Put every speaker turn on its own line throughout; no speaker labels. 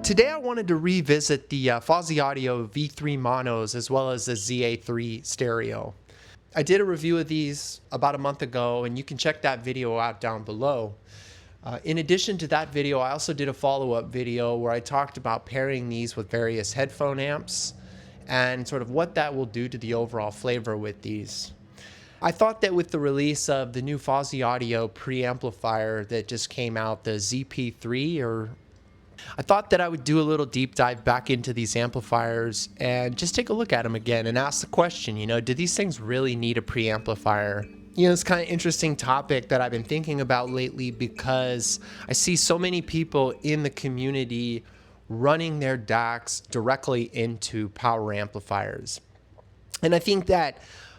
Today I wanted to revisit the Fosi Audio V3 monos as well as the ZA3 stereo. I did a review of these about a month ago, and you can check that video out down below. In addition to that video, I also did a follow-up video where I talked about pairing these with various headphone amps and sort of what that will do to the overall flavor with these. I thought that with the release of the new Fosi Audio preamplifier that just came out, the ZP3, I thought that I would do a little deep dive back into these amplifiers and just take a look at them again and ask the question, do these things really need a preamplifier? It's kind of interesting topic that I've been thinking about lately because I see so many people in the community running their DACs directly into power amplifiers. And I think that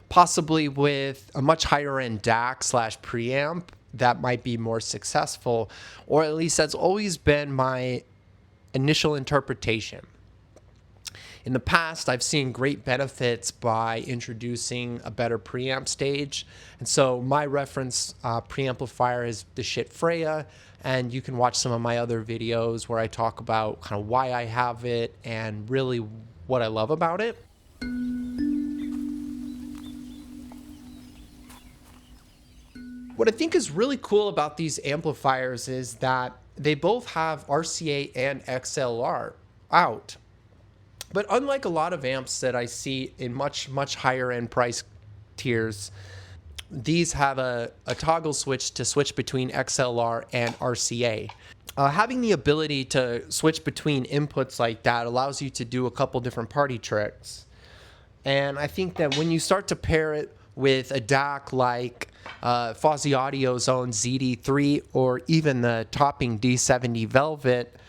possibly with a much higher end DAC / preamp, that might be more successful, or at least that's always been my initial interpretation. In the past, I've seen great benefits by introducing a better preamp stage, and so my reference preamplifier is the Freya, and you can watch some of my other videos where I talk about kind of why I have it and really what I love about it. What I think is really cool about these amplifiers is that they both have RCA and XLR out. But unlike a lot of amps that I see in much higher end price tiers, these have a toggle switch to switch between XLR and RCA. Having the ability to switch between inputs like that allows you to do a couple different party tricks. And I think that when you start to pair it with a DAC like Fosi Audio's own ZD3 or even the topping D70 Velvet,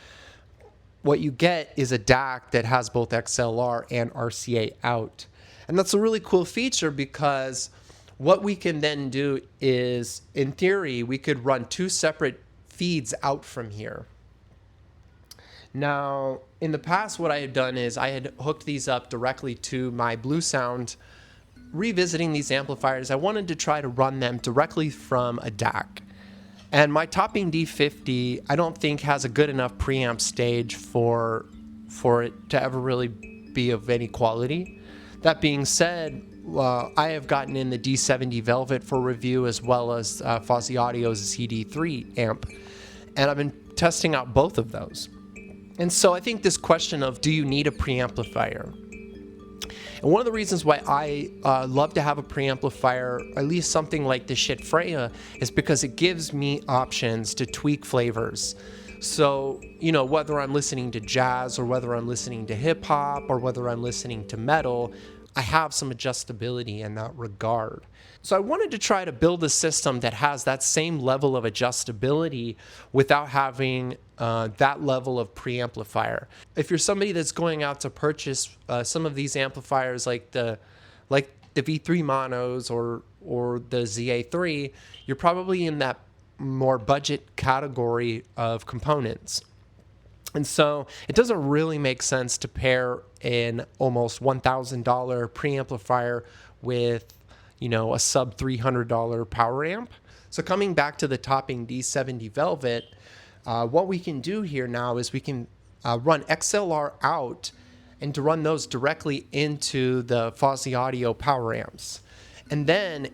what you get is a DAC that has both XLR and RCA out. And that's a really cool feature because what we can then do is, in theory, we could run two separate feeds out from here. Now, in the past, what I had done is I had hooked these up directly to my Bluesound. Revisiting these amplifiers, I wanted to try to run them directly from a DAC. And my topping D50, I don't think has a good enough preamp stage for it to ever really be of any quality. That being said, I have gotten in the D70 Velvet for review as well as Fosi Audio's ZD3 amp, and I've been testing out both of those. And so I think this question of do you need a preamplifier? And one of the reasons why I love to have a preamplifier, at least something like the Freya, is because it gives me options to tweak flavors. So, whether I'm listening to jazz or whether I'm listening to hip hop or whether I'm listening to metal, I have some adjustability in that regard. So I wanted to try to build a system that has that same level of adjustability without having that level of preamplifier. If you're somebody that's going out to purchase some of these amplifiers like the V3 monos or the ZA3, you're probably in that more budget category of components. And so it doesn't really make sense to pair an almost $1,000 preamplifier with, a sub $300 power amp. So coming back to the topping D70 Velvet, what we can do here now is we can run XLR out and to run those directly into the Fosi Audio power amps. And then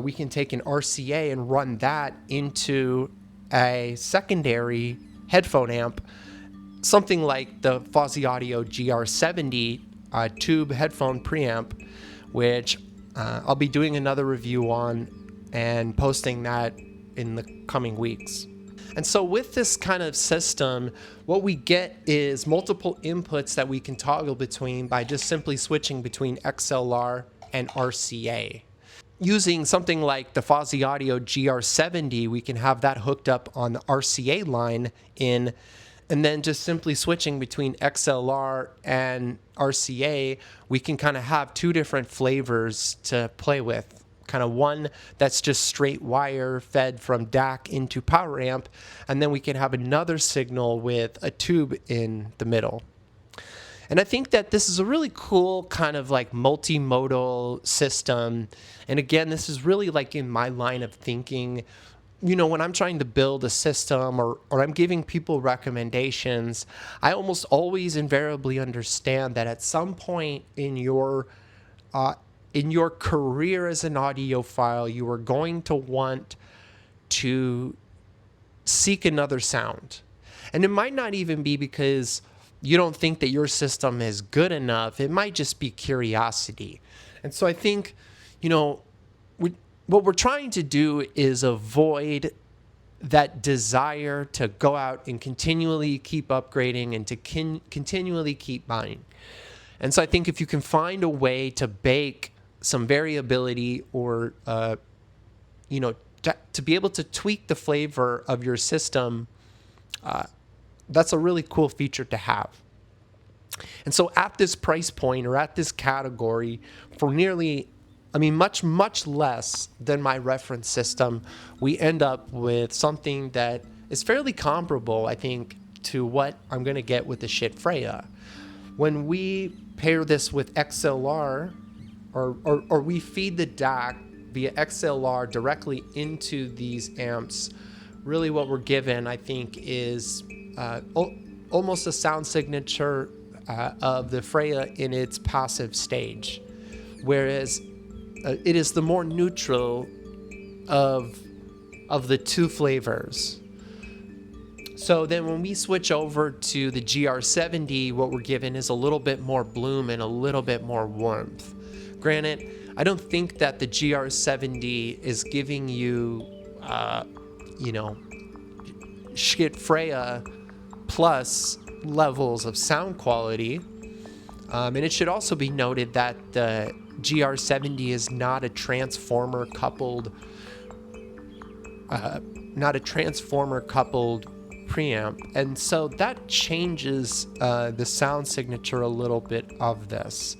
we can take an RCA and run that into a secondary headphone amp, something like the Fosi Audio GR70 tube headphone preamp, which I'll be doing another review on and posting that in the coming weeks. And so with this kind of system, what we get is multiple inputs that we can toggle between by just simply switching between XLR and RCA. Using something like the Fosi Audio GR70, we can have that hooked up on the RCA line and then just simply switching between XLR and RCA, we can kind of have two different flavors to play with. Kind of one that's just straight wire fed from DAC into power amp, and then we can have another signal with a tube in the middle. And I think that this is a really cool kind of like multimodal system. And again, this is really like in my line of thinking when I'm trying to build a system or I'm giving people recommendations, I almost always invariably understand that at some point in your career as an audiophile, you are going to want to seek another sound. And it might not even be because you don't think that your system is good enough. It might just be curiosity. And so I think, what we're trying to do is avoid that desire to go out and continually keep upgrading and to continually keep buying. And so I think if you can find a way to bake some variability or, to be able to tweak the flavor of your system, that's a really cool feature to have. And so at this price point or at this category, for much, much less than my reference system, we end up with something that is fairly comparable, I think, to what I'm going to get with the Freya. When we pair this with XLR, or we feed the DAC via XLR directly into these amps, really what we're given, I think, is almost a sound signature of the Freya in its passive stage, whereas it is the more neutral of the two flavors. So then when we switch over to the GR70, what we're given is a little bit more bloom and a little bit more warmth. Granted, I don't think that the GR70 is giving you, Freya plus levels of sound quality. And it should also be noted that the GR70 is not a transformer coupled preamp, and so that changes the sound signature a little bit of this.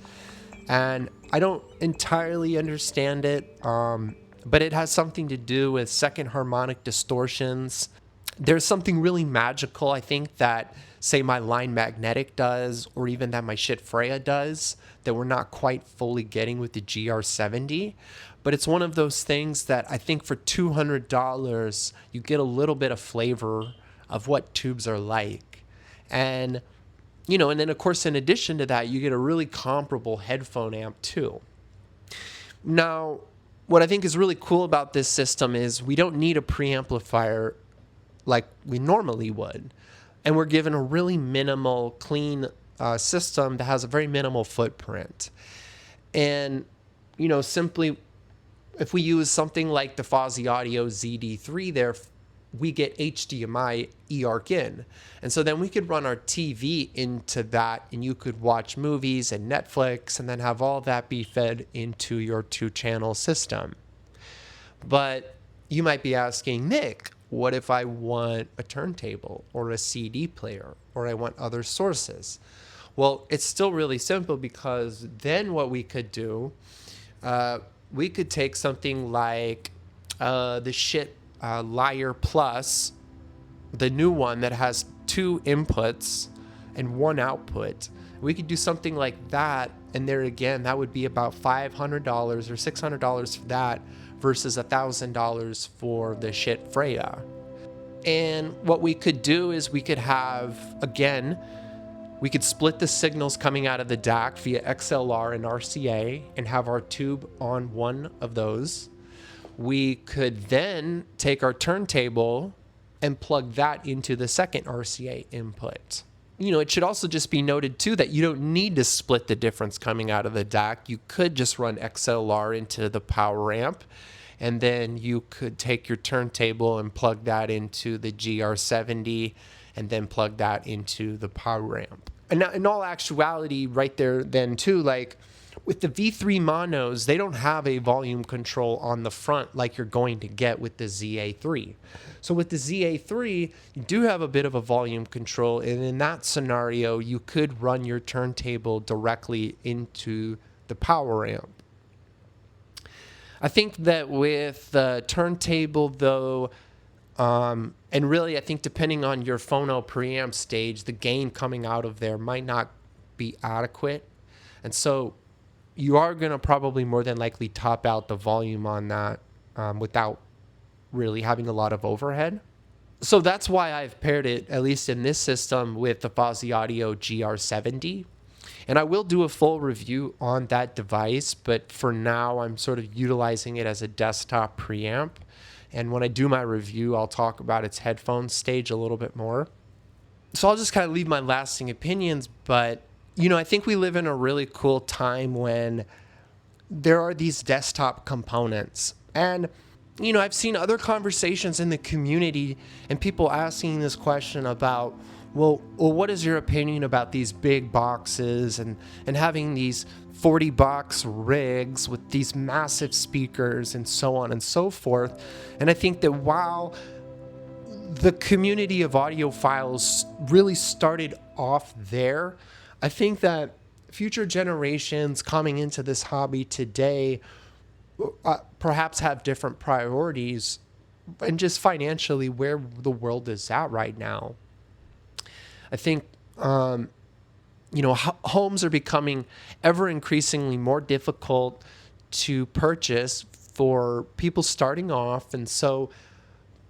And I don't entirely understand it, but it has something to do with second harmonic distortions. There's something really magical, I think, that, say, my Line Magnetic does, or even that my Freya does, that we're not quite fully getting with the GR70. But it's one of those things that I think for $200, you get a little bit of flavor of what tubes are like. And, and then, of course, in addition to that, you get a really comparable headphone amp, too. Now, what I think is really cool about this system is we don't need a preamplifier like we normally would. And we're given a really minimal, clean system that has a very minimal footprint. And, simply, if we use something like the Fosi Audio ZD3 there, we get HDMI eARC in. And so then we could run our TV into that, and you could watch movies and Netflix and then have all that be fed into your 2-channel system. But you might be asking, Nick, what if I want a turntable or a CD player, or I want other sources? Well, it's still really simple, because then what we could do, we could take something like the Lyre Plus, the new one that has 2 inputs and 1 output. We could do something like that, and there again, that would be about $500 or $600 for that, versus $1,000 for the Freya. And what we could do is we could have, again, we could split the signals coming out of the DAC via XLR and RCA and have our tube on one of those. We could then take our turntable and plug that into the second RCA input. It should also just be noted too that you don't need to split the difference coming out of the DAC. You could just run XLR into the power amp, and then you could take your turntable and plug that into the GR70 and then plug that into the power amp. And now, in all actuality, right there then too, like with the V3 monos, they don't have a volume control on the front like you're going to get with the ZA3. So with the ZA3, you do have a bit of a volume control, and in that scenario, you could run your turntable directly into the power amp. I think that with the turntable, though, and really I think depending on your phono preamp stage, the gain coming out of there might not be adequate. And so you are going to probably more than likely top out the volume on that without really having a lot of overhead. So that's why I've paired it, at least in this system, with the Fosi Audio GR70. And I will do a full review on that device, but for now I'm sort of utilizing it as a desktop preamp. And when I do my review, I'll talk about its headphone stage a little bit more. So I'll just kind of leave my lasting opinions, but I think we live in a really cool time when there are these desktop components. And I've seen other conversations in the community and people asking this question about, well, what is your opinion about these big boxes and having these 40-box rigs with these massive speakers and so on and so forth. And I think that while the community of audiophiles really started off there, I think that future generations coming into this hobby today perhaps have different priorities and just financially where the world is at right now. I think, homes are becoming ever increasingly more difficult to purchase for people starting off. And so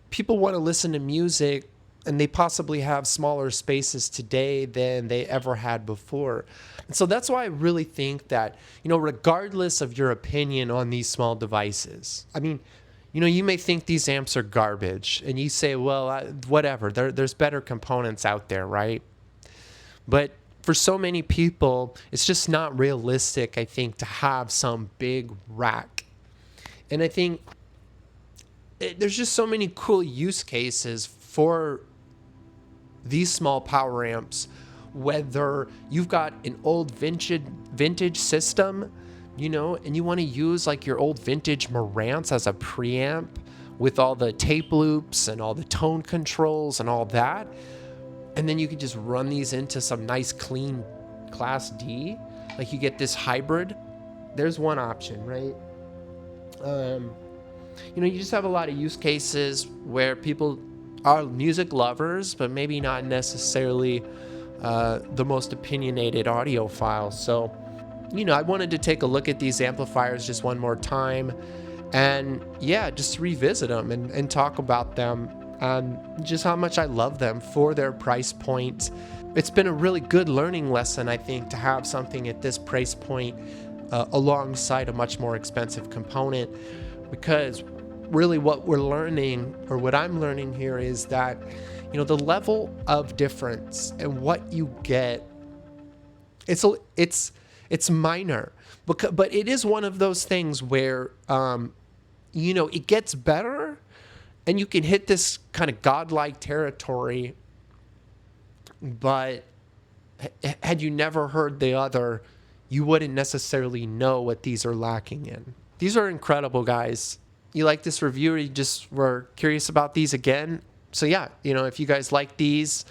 people want to listen to music and they possibly have smaller spaces today than they ever had before. And so that's why I really think that, regardless of your opinion on these small devices, you may think these amps are garbage and you say, well, whatever, there's better components out there, right? But for so many people, it's just not realistic, I think, to have some big rack. And I think there's just so many cool use cases for these small power amps, whether you've got an old vintage system, and you want to use like your old vintage Marantz as a preamp with all the tape loops and all the tone controls and all that. And then you can just run these into some nice clean Class D. Like you get this hybrid. There's one option, right? You just have a lot of use cases where people are music lovers, but maybe not necessarily the most opinionated audiophiles. So, I wanted to take a look at these amplifiers just one more time and just revisit them and talk about them and just how much I love them for their price point. It's been a really good learning lesson, I think, to have something at this price point alongside a much more expensive component, because really what we're learning, or what I'm learning here, is that the level of difference and what you get, it's minor, but it is one of those things where it gets better and you can hit this kind of godlike territory, but had you never heard the other, you wouldn't necessarily know what these are lacking in. These are incredible, guys. You like this review, or you just were curious about these again? So if you guys like these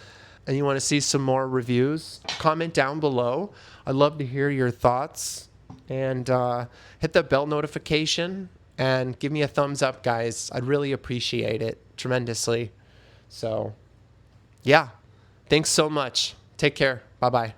and you want to see some more reviews, comment down below. I'd love to hear your thoughts, and hit the bell notification and give me a thumbs up, guys. I'd really appreciate it tremendously. So thanks so much. Take care. Bye-bye.